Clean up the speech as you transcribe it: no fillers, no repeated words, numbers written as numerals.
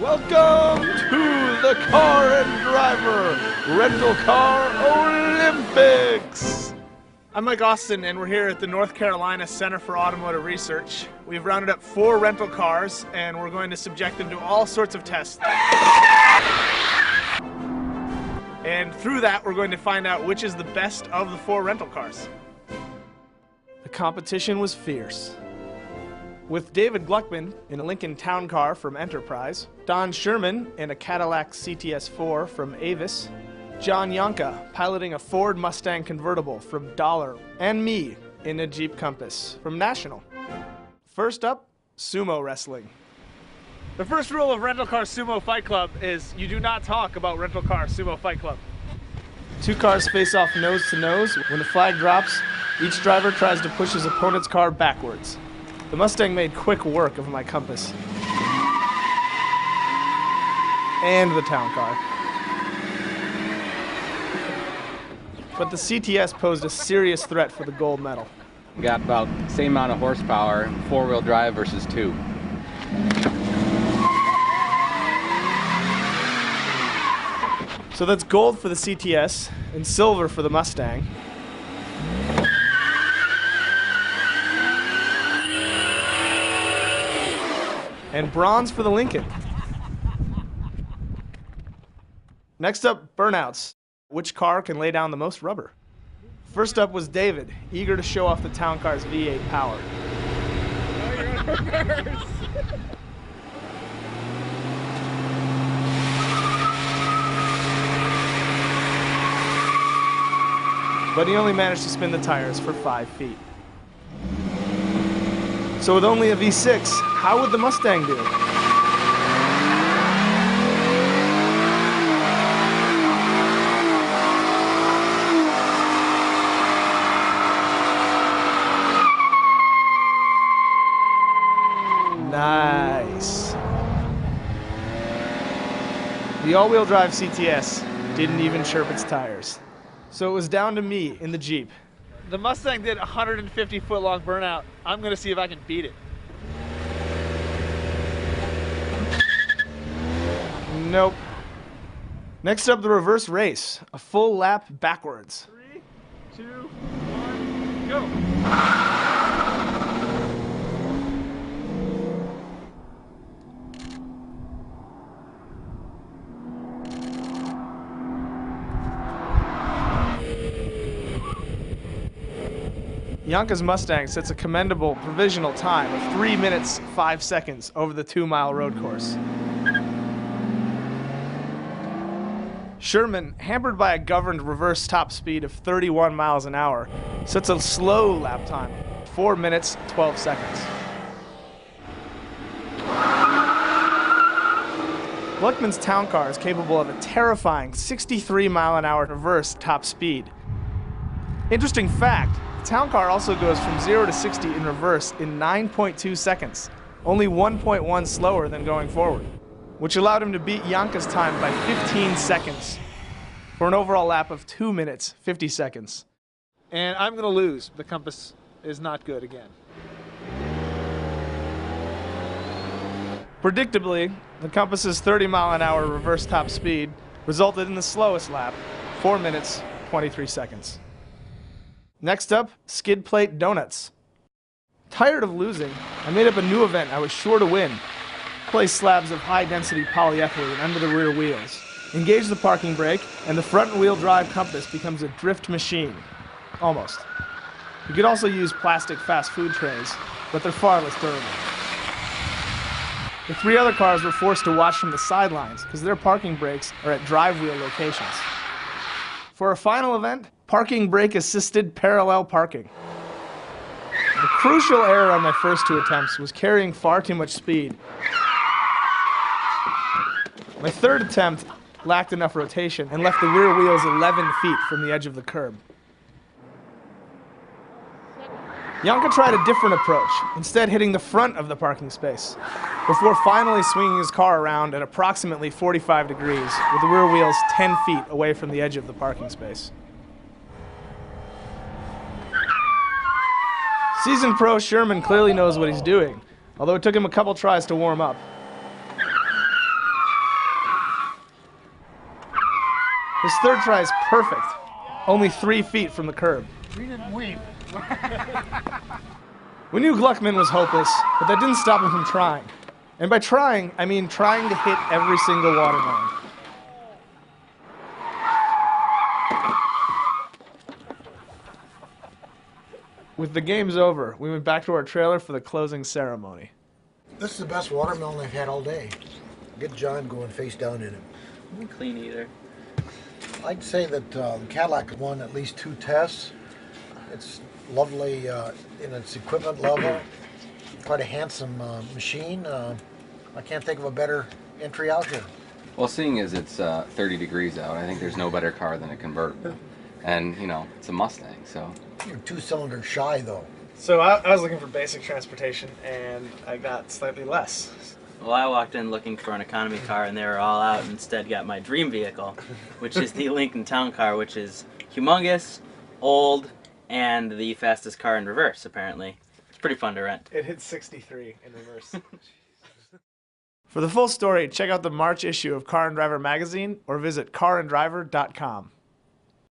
Welcome to the Car and Driver Rental Car Olympics! I'm Mike Austin, and we're here at the North Carolina Center for Automotive Research. We've rounded up 4 rental cars, and we're going to subject them to all sorts of tests. And through that, we're going to find out which is the best of the 4 rental cars. The competition was fierce. With David Gluckman in a Lincoln Town Car from Enterprise, Don Sherman in a Cadillac CTS4 from Avis, John Yonka piloting a Ford Mustang convertible from Dollar, and me in a Jeep Compass from National. First up, sumo wrestling. The first rule of Rental Car Sumo Fight Club is you do not talk about Rental Car Sumo Fight Club. 2 cars face off nose to nose. When the flag drops, each driver tries to push his opponent's car backwards. The Mustang made quick work of my Compass. And the town car. But the CTS posed a serious threat for the gold medal. We got about the same amount of horsepower, 4-wheel drive versus 2. So that's gold for the CTS and silver for the Mustang. And bronze for the Lincoln. Next up, burnouts. Which car can lay down the most rubber? First up was David, eager to show off the town car's V8 power. Oh, you're in reverse. But he only managed to spin the tires for 5 feet. So with only a V6, how would the Mustang do? Nice. The all-wheel drive CTS didn't even chirp its tires. So it was down to me in the Jeep. The Mustang did 150-foot-long burnout. I'm going to see if I can beat it. Nope. Next up, the reverse race. A full lap backwards. 3, 2, 1, go! Yonka's Mustang sets a commendable provisional time of 3 minutes, 5 seconds over the 2-mile road course. Sherman, hampered by a governed reverse top speed of 31 miles an hour, sets a slow lap time, 4 minutes, 12 seconds. Gluckman's town car is capable of a terrifying 63-mile-an-hour reverse top speed. Interesting fact, the town car also goes from 0 to 60 in reverse in 9.2 seconds, only 1.1 slower than going forward, which allowed him to beat Yonka's time by 15 seconds for an overall lap of 2 minutes, 50 seconds. And I'm going to lose. The Compass is not good again. Predictably, the Compass's 30-mile-an-hour reverse top speed resulted in the slowest lap, 4 minutes, 23 seconds. Next up, skid plate donuts. Tired of losing, I made up a new event I was sure to win. Place slabs of high-density polyethylene under the rear wheels. Engage the parking brake, and the front-wheel drive Compass becomes a drift machine. Almost. You could also use plastic fast food trays, but they're far less durable. The 3 other cars were forced to watch from the sidelines because their parking brakes are at drive wheel locations. For our final event, parking brake assisted parallel parking. The crucial error on my first 2 attempts was carrying far too much speed. My third attempt lacked enough rotation and left the rear wheels 11 feet from the edge of the curb. Yonka tried a different approach, instead hitting the front of the parking space, before finally swinging his car around at approximately 45 degrees, with the rear wheels 10 feet away from the edge of the parking space. Seasoned pro Sherman clearly knows what he's doing, although it took him a couple tries to warm up. His third try is perfect, only 3 feet from the curb. We didn't weep. We knew Gluckman was hopeless, but that didn't stop him from trying. And by trying, I mean trying to hit every single watermelon. With the games over, we went back to our trailer for the closing ceremony. This is the best watermelon I've had all day. Get John going face down in it. I'm a clean eater. I'd say that the Cadillac won at least 2 tests. It's lovely in its equipment level. Quite a handsome machine. I can't think of a better entry out here. Well, seeing as it's 30 degrees out, I think there's no better car than a convertible. And, you know, it's a Mustang, so. You're 2 cylinders shy, though. So I was looking for basic transportation, and I got slightly less. Well, I walked in looking for an economy car, and they were all out, and instead got my dream vehicle, which is the Lincoln Town Car, which is humongous, old, and the fastest car in reverse, apparently. It's pretty fun to rent. It hit 63 in reverse. For the full story, check out the March issue of Car and Driver magazine or visit caranddriver.com.